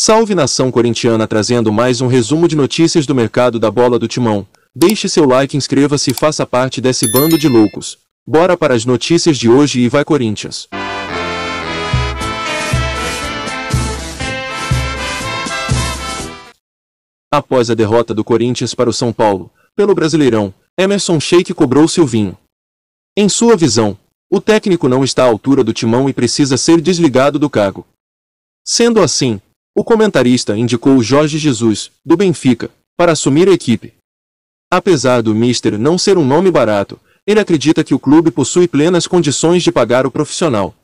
Salve nação corintiana, trazendo mais um resumo de notícias do mercado da bola do Timão. Deixe seu like, inscreva-se e faça parte desse bando de loucos. Bora para as notícias de hoje e vai Corinthians! Após a derrota do Corinthians para o São Paulo, pelo Brasileirão, Emerson Sheik cobrou Silvinho. Em sua visão, o técnico não está à altura do Timão e precisa ser desligado do cargo. Sendo assim, o comentarista indicou o Jorge Jesus, do Benfica, para assumir a equipe. Apesar do Mister não ser um nome barato, ele acredita que o clube possui plenas condições de pagar o profissional.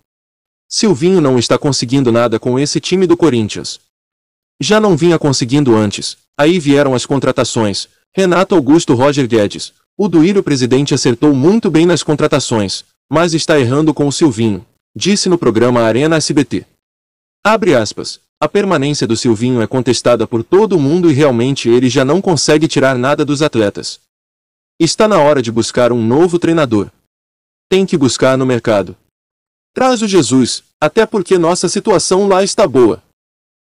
Silvinho não está conseguindo nada com esse time do Corinthians. Já não vinha conseguindo antes, aí vieram as contratações. Renato Augusto, Roger Guedes. O Duílio presidente acertou muito bem nas contratações, mas está errando com o Silvinho, disse no programa Arena SBT. Abre aspas. A permanência do Silvinho é contestada por todo mundo e realmente ele já não consegue tirar nada dos atletas. Está na hora de buscar um novo treinador. Tem que buscar no mercado. Traz o Jesus, até porque nossa situação lá está boa.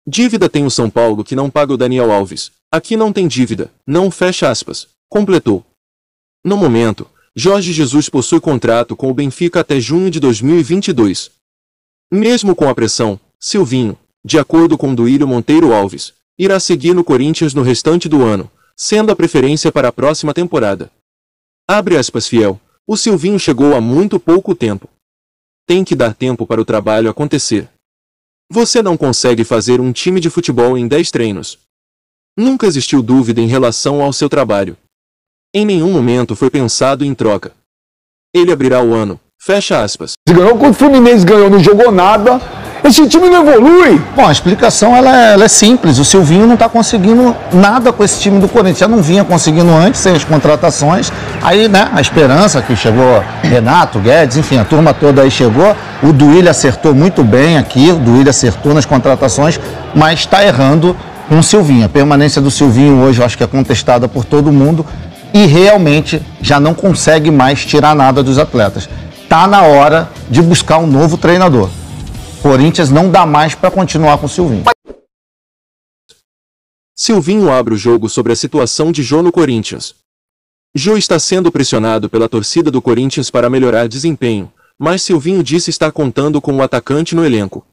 Dívida tem o São Paulo que não paga o Daniel Alves. Aqui não tem dívida, não fecha aspas, completou. No momento, Jorge Jesus possui contrato com o Benfica até junho de 2022. Mesmo com a pressão, Silvinho, de acordo com Duílio Monteiro Alves, irá seguir no Corinthians no restante do ano, sendo a preferência para a próxima temporada. Abre aspas, fiel. O Silvinho chegou há muito pouco tempo. Tem que dar tempo para o trabalho acontecer. Você não consegue fazer um time de futebol em 10 treinos. Nunca existiu dúvida em relação ao seu trabalho. Em nenhum momento foi pensado em troca. Ele abrirá o ano, fecha aspas. Ganhou quando o Fluminense ganhou, não jogou nada. Esse time não evolui. Bom, a explicação ela é simples. O Silvinho não está conseguindo nada com esse time do Corinthians. Já não vinha conseguindo antes, sem as contratações. Aí, né, a esperança que chegou Renato, Guedes, enfim, a turma toda aí chegou. O Duílio acertou muito bem aqui, o Duílio acertou nas contratações, mas está errando com o Silvinho. A permanência do Silvinho hoje eu acho que é contestada por todo mundo e realmente já não consegue mais tirar nada dos atletas. Está na hora de buscar um novo treinador. Corinthians não dá mais para continuar com o Silvinho. Silvinho abre o jogo sobre a situação de Jô no Corinthians. Jô está sendo pressionado pela torcida do Corinthians para melhorar desempenho, mas Silvinho disse estar contando com o atacante no elenco.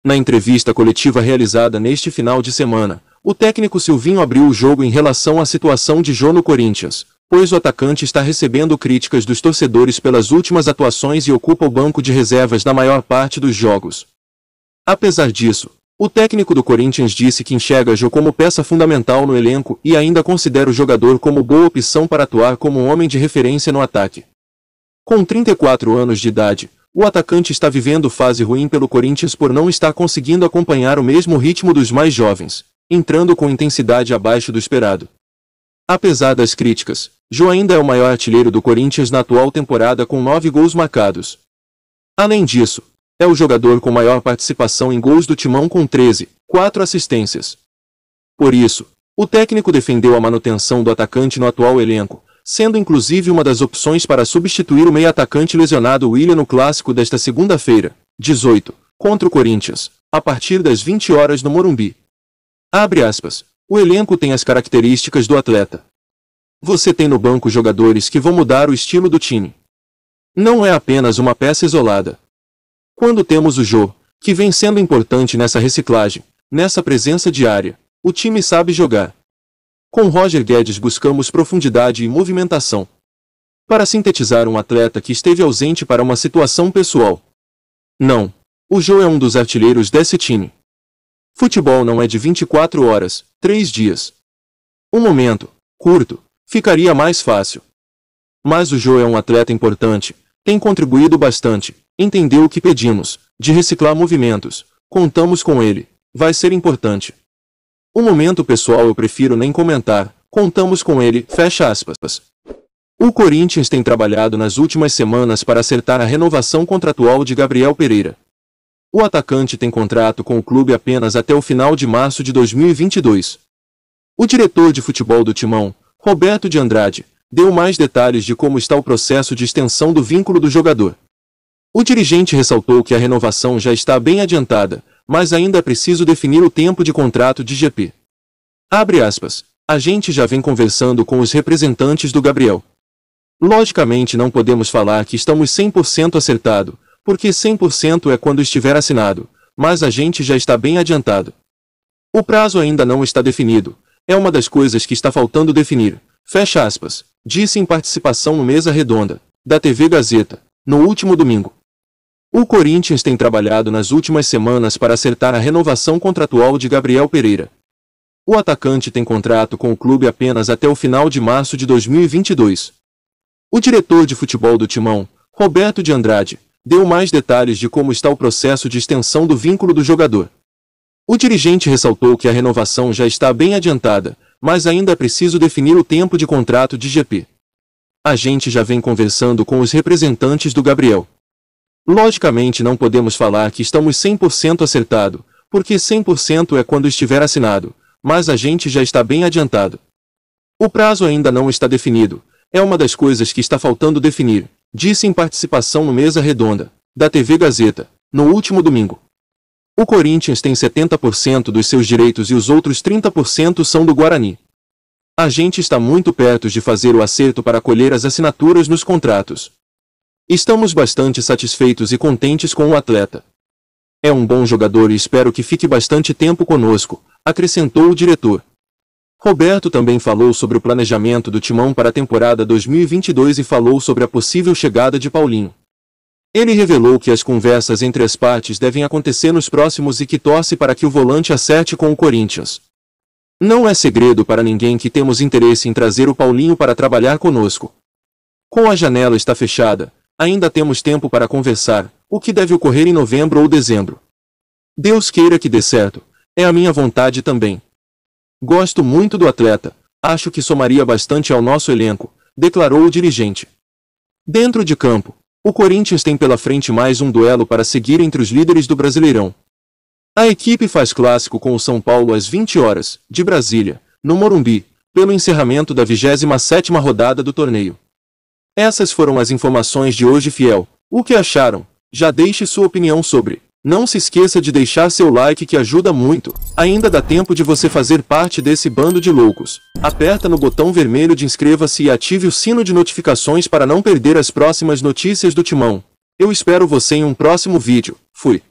Na entrevista coletiva realizada neste final de semana, o técnico Silvinho abriu o jogo em relação à situação de Jô no Corinthians, pois o atacante está recebendo críticas dos torcedores pelas últimas atuações e ocupa o banco de reservas na maior parte dos jogos. Apesar disso, o técnico do Corinthians disse que enxerga Jô como peça fundamental no elenco e ainda considera o jogador como boa opção para atuar como um homem de referência no ataque. Com 34 anos de idade, o atacante está vivendo fase ruim pelo Corinthians por não estar conseguindo acompanhar o mesmo ritmo dos mais jovens, entrando com intensidade abaixo do esperado. Apesar das críticas, Jô ainda é o maior artilheiro do Corinthians na atual temporada com 9 gols marcados. Além disso, é o jogador com maior participação em gols do Timão com 13, 4 assistências. Por isso, o técnico defendeu a manutenção do atacante no atual elenco, sendo inclusive uma das opções para substituir o meio-atacante lesionado Willian no clássico desta segunda-feira, 18, contra o Corinthians, a partir das 20 horas no Morumbi. Abre aspas. O elenco tem as características do atleta. Você tem no banco jogadores que vão mudar o estilo do time. Não é apenas uma peça isolada. Quando temos o Jô, que vem sendo importante nessa reciclagem, nessa presença diária, o time sabe jogar. Com Roger Guedes buscamos profundidade e movimentação. Para sintetizar um atleta que esteve ausente para uma situação pessoal. Não. O Jô é um dos artilheiros desse time. Futebol não é de 24 horas, 3 dias. Um momento, curto, ficaria mais fácil. Mas o Jô é um atleta importante, tem contribuído bastante, entendeu o que pedimos, de reciclar movimentos, contamos com ele, vai ser importante. O momento pessoal eu prefiro nem comentar, contamos com ele, fecha aspas. O Corinthians tem trabalhado nas últimas semanas para acertar a renovação contratual de Gabriel Pereira. O atacante tem contrato com o clube apenas até o final de março de 2022. O diretor de futebol do Timão, Roberto de Andrade, deu mais detalhes de como está o processo de extensão do vínculo do jogador. O dirigente ressaltou que a renovação já está bem adiantada, mas ainda é preciso definir o tempo de contrato de GP. Abre aspas. A gente já vem conversando com os representantes do Gabriel. Logicamente não podemos falar que estamos 100% acertado, porque 100% é quando estiver assinado, mas a gente já está bem adiantado. O prazo ainda não está definido, é uma das coisas que está faltando definir, fecha aspas, disse em participação no Mesa Redonda, da TV Gazeta, no último domingo. O Corinthians tem trabalhado nas últimas semanas para acertar a renovação contratual de Gabriel Pereira. O atacante tem contrato com o clube apenas até o final de março de 2022. O diretor de futebol do Timão, Roberto de Andrade, deu mais detalhes de como está o processo de extensão do vínculo do jogador. O dirigente ressaltou que a renovação já está bem adiantada, mas ainda é preciso definir o tempo de contrato de GP. A gente já vem conversando com os representantes do Gabriel. Logicamente não podemos falar que estamos 100% acertado, porque 100% é quando estiver assinado, mas a gente já está bem adiantado. O prazo ainda não está definido, é uma das coisas que está faltando definir, disse em participação no Mesa Redonda, da TV Gazeta, no último domingo. O Corinthians tem 70% dos seus direitos e os outros 30% são do Guarani. A gente está muito perto de fazer o acerto para colher as assinaturas nos contratos. Estamos bastante satisfeitos e contentes com o atleta. É um bom jogador e espero que fique bastante tempo conosco, acrescentou o diretor. Roberto também falou sobre o planejamento do Timão para a temporada 2022 e falou sobre a possível chegada de Paulinho. Ele revelou que as conversas entre as partes devem acontecer nos próximos e que torce para que o volante acerte com o Corinthians. Não é segredo para ninguém que temos interesse em trazer o Paulinho para trabalhar conosco. Com a janela está fechada, ainda temos tempo para conversar, o que deve ocorrer em novembro ou dezembro. Deus queira que dê certo, é a minha vontade também. Gosto muito do atleta, acho que somaria bastante ao nosso elenco, declarou o dirigente. Dentro de campo, o Corinthians tem pela frente mais um duelo para seguir entre os líderes do Brasileirão. A equipe faz clássico com o São Paulo às 20 horas, de Brasília, no Morumbi, pelo encerramento da 27ª rodada do torneio. Essas foram as informações de hoje, fiel. O que acharam? Já deixe sua opinião sobre. Não se esqueça de deixar seu like que ajuda muito. Ainda dá tempo de você fazer parte desse bando de loucos. Aperta no botão vermelho de inscreva-se e ative o sino de notificações para não perder as próximas notícias do Timão. Eu espero você em um próximo vídeo. Fui.